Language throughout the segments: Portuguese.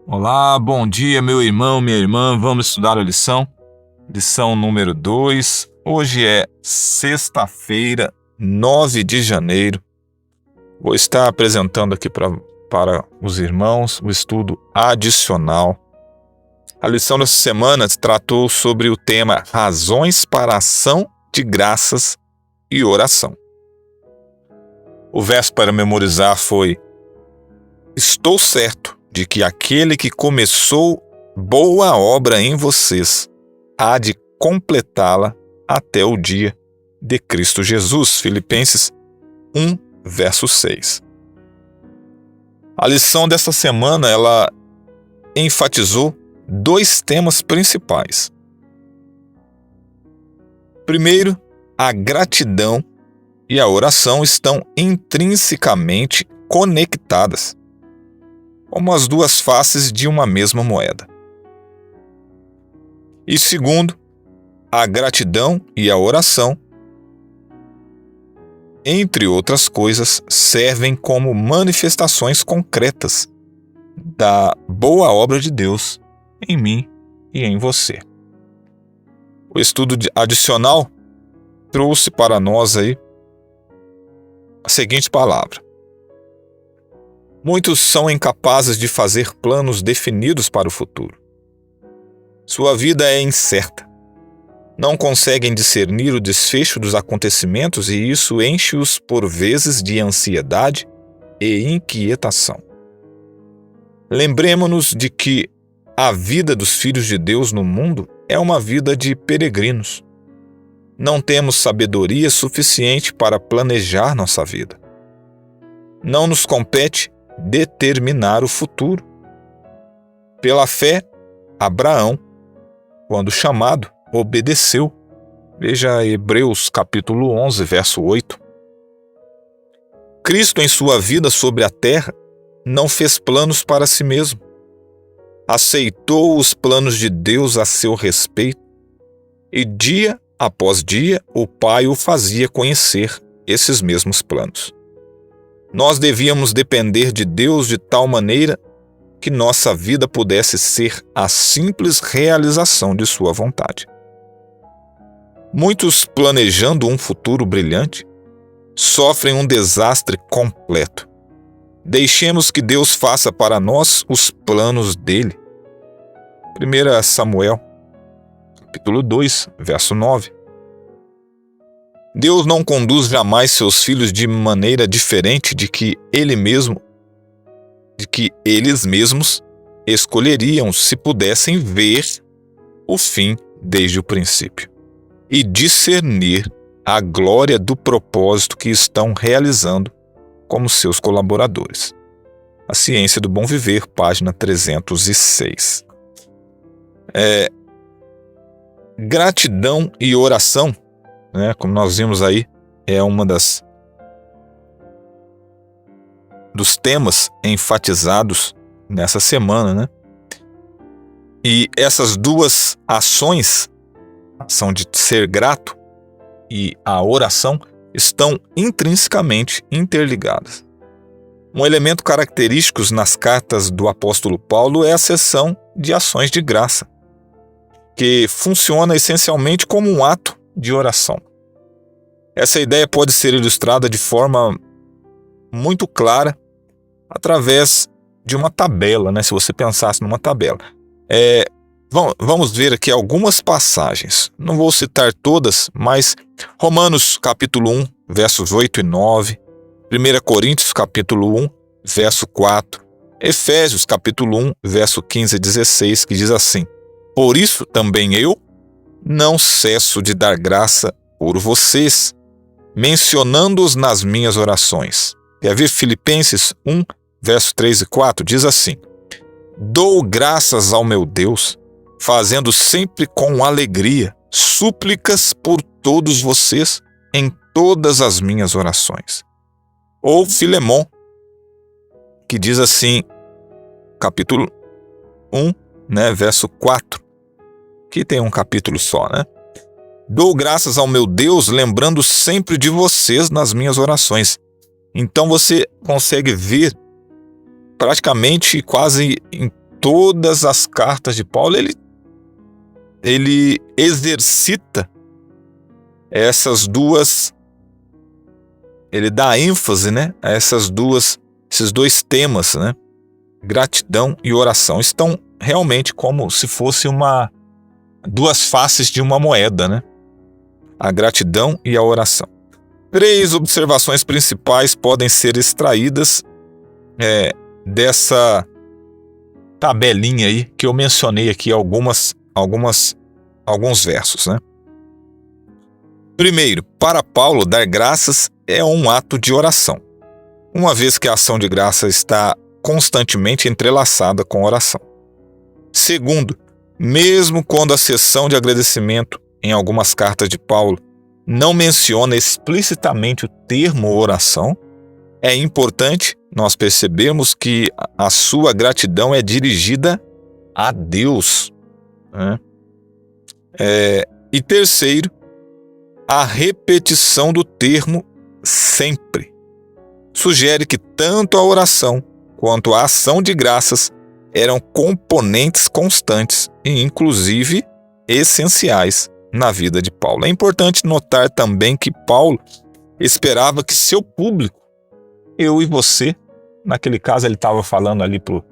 Olá, bom dia, meu irmão, minha irmã. Vamos estudar a lição número 2. Hoje é sexta-feira, 9 de janeiro. Vou estar apresentando aqui para os irmãos o estudo adicional. A lição dessa semana tratou sobre o tema razões para ação de graças e oração. O verso para memorizar foi: estou certo de que aquele que começou boa obra em vocês há de completá-la até o dia de Cristo Jesus. Filipenses 1, verso 6. A lição dessa semana, ela enfatizou dois temas principais. Primeiro, a gratidão e a oração estão intrinsecamente conectadas, como as duas faces de uma mesma moeda. E segundo, a gratidão e a oração, entre outras coisas, servem como manifestações concretas da boa obra de Deus em mim e em você. O estudo adicional trouxe para nós aí a seguinte palavra: muitos são incapazes de fazer planos definidos para o futuro. Sua vida é incerta. Não conseguem discernir o desfecho dos acontecimentos e isso enche-os por vezes de ansiedade e inquietação. Lembremo-nos de que a vida dos filhos de Deus no mundo é uma vida de peregrinos. Não temos sabedoria suficiente para planejar nossa vida. Não nos compete determinar o futuro. Pela fé, Abraão, quando chamado, obedeceu. Veja Hebreus capítulo 11, verso 8. Cristo, em sua vida sobre a terra, não fez planos para si mesmo. Aceitou os planos de Deus a seu respeito e dia após dia o Pai o fazia conhecer esses mesmos planos. Nós devíamos depender de Deus de tal maneira que nossa vida pudesse ser a simples realização de sua vontade. Muitos, planejando um futuro brilhante, sofrem um desastre completo. Deixemos que Deus faça para nós os planos dele. 1 Samuel, capítulo 2, verso 9. Deus não conduz jamais seus filhos de maneira diferente de que eles mesmos escolheriam se pudessem ver o fim desde o princípio e discernir a glória do propósito que estão realizando como seus colaboradores. A Ciência do Bom Viver, página 306. Gratidão e oração, como nós vimos aí, é uma dos temas enfatizados nessa semana, E essas duas ações, a ação de ser grato e a oração, estão intrinsecamente interligadas. Um elemento característico nas cartas do apóstolo Paulo é a seção de ações de graça, que funciona essencialmente como um ato de oração. Essa ideia pode ser ilustrada de forma muito clara através de uma tabela, se você pensasse numa tabela. Vamos ver aqui algumas passagens. Não vou citar todas, mas Romanos capítulo 1, versos 8 e 9, 1 Coríntios capítulo 1, verso 4, Efésios capítulo 1, verso 15 e 16, que diz assim: por isso também eu não cesso de dar graça por vocês, mencionando-os nas minhas orações. Quer ver Filipenses 1, verso 3 e 4? Diz assim: dou graças ao meu Deus, fazendo sempre com alegria súplicas por todos vocês em todas as minhas orações. Ou Filemon, que diz assim, capítulo 1, verso 4, que tem um capítulo só, Dou graças ao meu Deus, lembrando sempre de vocês nas minhas orações. Então você consegue ver praticamente quase em todas as cartas de Paulo, ele exercita essas duas, ele dá ênfase, né, a esses dois temas, né? Gratidão e oração. Estão realmente como se fosse duas faces de uma moeda, né? A gratidão e a oração. 3 observações principais podem ser extraídas dessa tabelinha aí que eu mencionei aqui, alguns versos, né? Primeiro, para Paulo, dar graças é um ato de oração, uma vez que a ação de graça está constantemente entrelaçada com oração. Segundo, mesmo quando a sessão de agradecimento em algumas cartas de Paulo não menciona explicitamente o termo oração, é importante nós percebermos que a sua gratidão é dirigida a Deus, né? E terceiro, a repetição do termo sempre sugere que tanto a oração quanto a ação de graças eram componentes constantes e, inclusive, essenciais na vida de Paulo. É importante notar também que Paulo esperava que seu público, eu e você, naquele caso ele estava falando ali para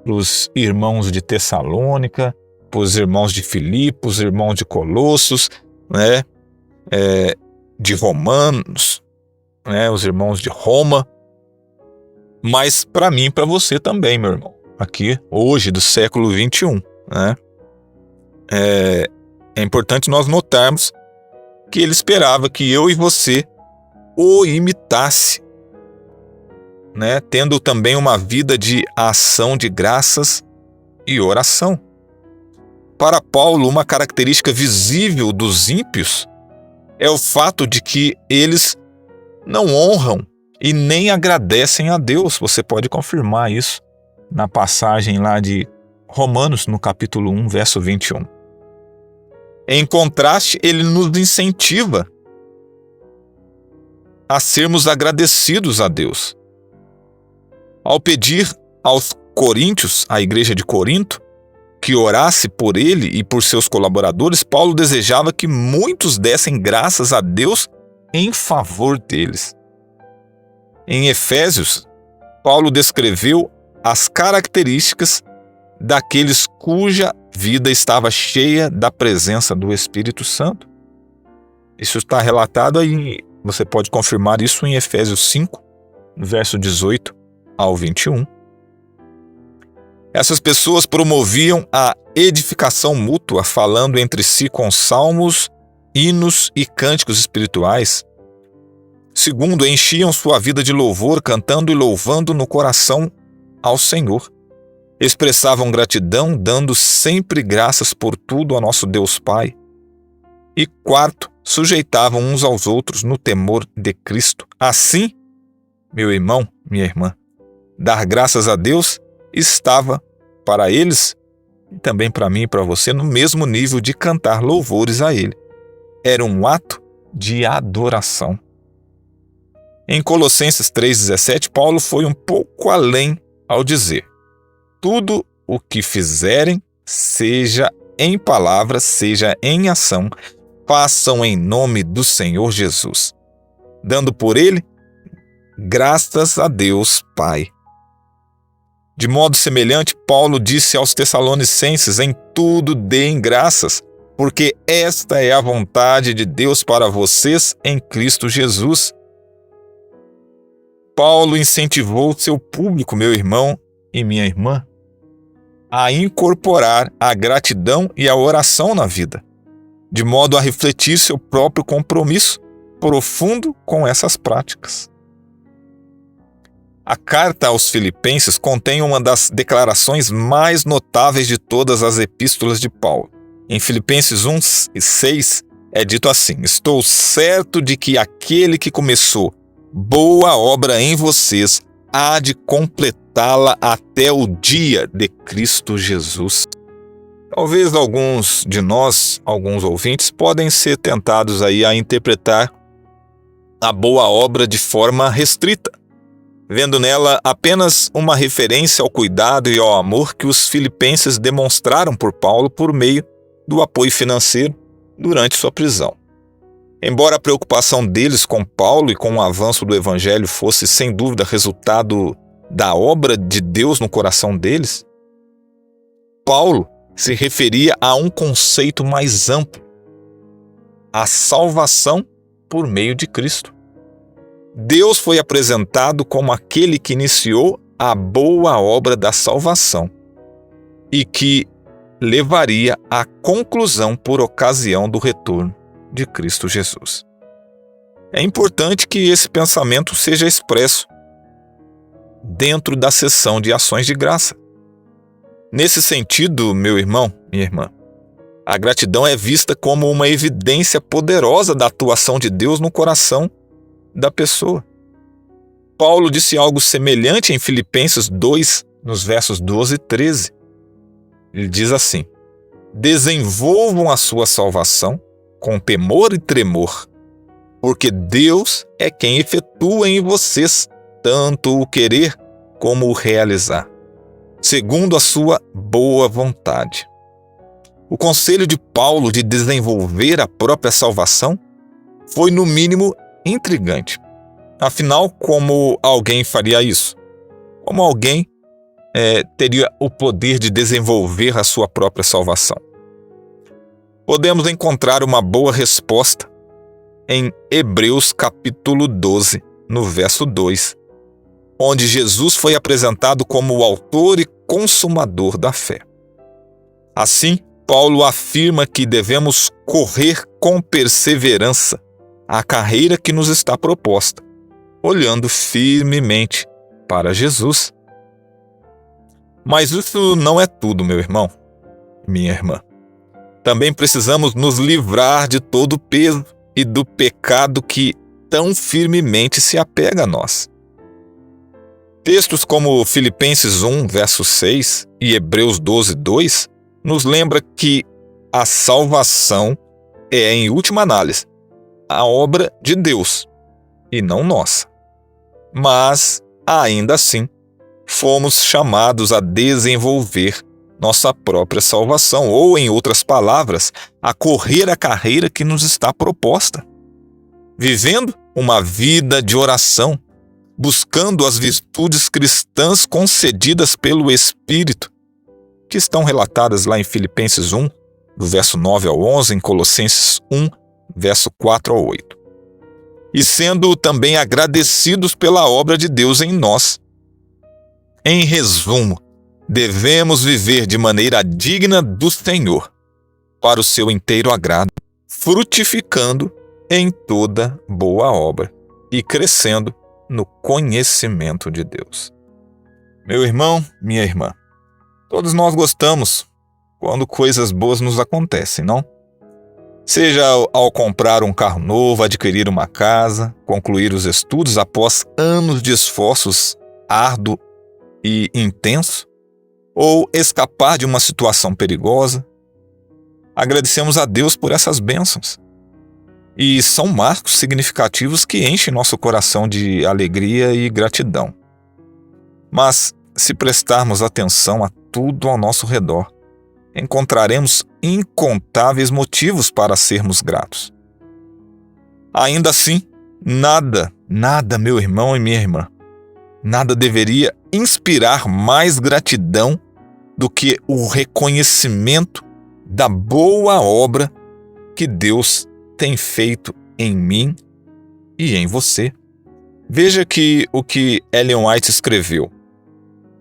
os irmãos de Tessalônica, para os irmãos de Filipos, irmãos de Colossos, né? De Romanos, né? Os irmãos de Roma, mas para mim e para você também, meu irmão, aqui hoje do século 21, né? É importante nós notarmos que ele esperava que eu e você o imitasse, né? Tendo também uma vida de ação de graças e oração. Para Paulo, uma característica visível dos ímpios é o fato de que eles não honram e nem agradecem a Deus. Você pode confirmar isso na passagem lá de Romanos, no capítulo 1, verso 21. Em contraste, ele nos incentiva a sermos agradecidos a Deus. Ao pedir aos coríntios, à igreja de Corinto, que orasse por ele e por seus colaboradores, Paulo desejava que muitos dessem graças a Deus em favor deles. Em Efésios, Paulo descreveu as características daqueles cuja vida estava cheia da presença do Espírito Santo. Isso está relatado aí, você pode confirmar isso em Efésios 5, verso 18 ao 21. Essas pessoas promoviam a edificação mútua, falando entre si com salmos, hinos e cânticos espirituais. Segundo, enchiam sua vida de louvor, cantando e louvando no coração ao Senhor. Expressavam gratidão, dando sempre graças por tudo ao nosso Deus Pai. E quarto, sujeitavam uns aos outros no temor de Cristo. Assim, meu irmão, minha irmã, dar graças a Deus estava para eles e também para mim e para você no mesmo nível de cantar louvores a Ele. Era um ato de adoração. Em Colossenses 3,17, Paulo foi um pouco além ao dizer: tudo o que fizerem, seja em palavra, seja em ação, façam em nome do Senhor Jesus, dando por Ele graças a Deus Pai. De modo semelhante, Paulo disse aos Tessalonicenses: em tudo deem graças, porque esta é a vontade de Deus para vocês em Cristo Jesus. Paulo incentivou seu público, meu irmão e minha irmã, a incorporar a gratidão e a oração na vida, de modo a refletir seu próprio compromisso profundo com essas práticas. A carta aos Filipenses contém uma das declarações mais notáveis de todas as epístolas de Paulo. Em Filipenses 1:6 é dito assim: estou certo de que aquele que começou boa obra em vocês há de completá-la até o dia de Cristo Jesus. Talvez alguns de nós, alguns ouvintes, podem ser tentados aí a interpretar a boa obra de forma restrita, vendo nela apenas uma referência ao cuidado e ao amor que os filipenses demonstraram por Paulo por meio do apoio financeiro durante sua prisão. Embora a preocupação deles com Paulo e com o avanço do evangelho fosse sem dúvida resultado da obra de Deus no coração deles, Paulo se referia a um conceito mais amplo: a salvação por meio de Cristo. Deus foi apresentado como aquele que iniciou a boa obra da salvação e que levaria à conclusão por ocasião do retorno de Cristo Jesus. É importante que esse pensamento seja expresso dentro da sessão de ações de graça. Nesse sentido, meu irmão, minha irmã, a gratidão é vista como uma evidência poderosa da atuação de Deus no coração da pessoa. Paulo disse algo semelhante em Filipenses 2, nos versos 12 e 13. Ele diz assim: desenvolvam a sua salvação com temor e tremor, porque Deus é quem efetua em vocês tanto o querer como o realizar, segundo a sua boa vontade. O conselho de Paulo de desenvolver a própria salvação foi, no mínimo, intrigante. Afinal, como alguém faria isso? Como alguém teria o poder de desenvolver a sua própria salvação? Podemos encontrar uma boa resposta em Hebreus capítulo 12, no verso 2, onde Jesus foi apresentado como o autor e consumador da fé. Assim, Paulo afirma que devemos correr com perseverança a carreira que nos está proposta, olhando firmemente para Jesus. Mas isso não é tudo, meu irmão, minha irmã. Também precisamos nos livrar de todo o peso e do pecado que tão firmemente se apega a nós. Textos como Filipenses 1, verso 6 e Hebreus 12, 2 nos lembra que a salvação é, em última análise, a obra de Deus e não nossa. Mas, ainda assim, fomos chamados a desenvolver nossa própria salvação, ou, em outras palavras, a correr a carreira que nos está proposta, vivendo uma vida de oração, buscando as virtudes cristãs concedidas pelo Espírito, que estão relatadas lá em Filipenses 1, do verso 9 ao 11, em Colossenses 1, verso 4 ao 8. E sendo também agradecidos pela obra de Deus em nós. Em resumo, devemos viver de maneira digna do Senhor, para o seu inteiro agrado, frutificando em toda boa obra e crescendo no conhecimento de Deus. Meu irmão, minha irmã, todos nós gostamos quando coisas boas nos acontecem, não? Seja ao comprar um carro novo, adquirir uma casa, concluir os estudos após anos de esforços árduo e intenso, ou escapar de uma situação perigosa. Agradecemos a Deus por essas bênçãos. E são marcos significativos que enchem nosso coração de alegria e gratidão. Mas, se prestarmos atenção a tudo ao nosso redor, encontraremos incontáveis motivos para sermos gratos. Ainda assim, nada, meu irmão e minha irmã, nada deveria inspirar mais gratidão do que o reconhecimento da boa obra que Deus tem feito em mim e em você. Veja que o que Ellen White escreveu: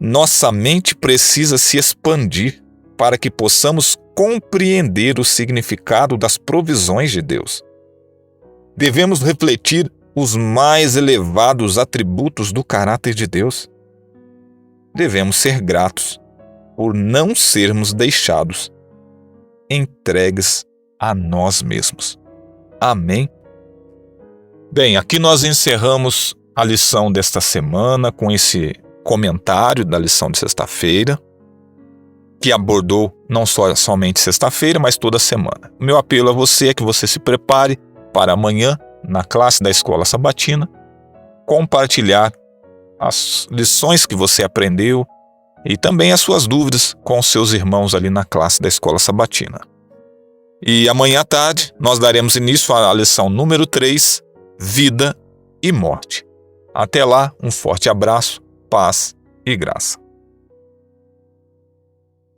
nossa mente precisa se expandir para que possamos compreender o significado das provisões de Deus. Devemos refletir os mais elevados atributos do caráter de Deus. Devemos ser gratos por não sermos deixados entregues a nós mesmos. Amém? Bem, aqui nós encerramos a lição desta semana com esse comentário da lição de sexta-feira, que abordou não somente sexta-feira, mas toda a semana. O meu apelo a você é que você se prepare para amanhã, na classe da Escola Sabatina, compartilhar as lições que você aprendeu e também as suas dúvidas com os seus irmãos ali na classe da Escola Sabatina. E amanhã à tarde nós daremos início à lição número 3, Vida e Morte. Até lá, um forte abraço, paz e graça.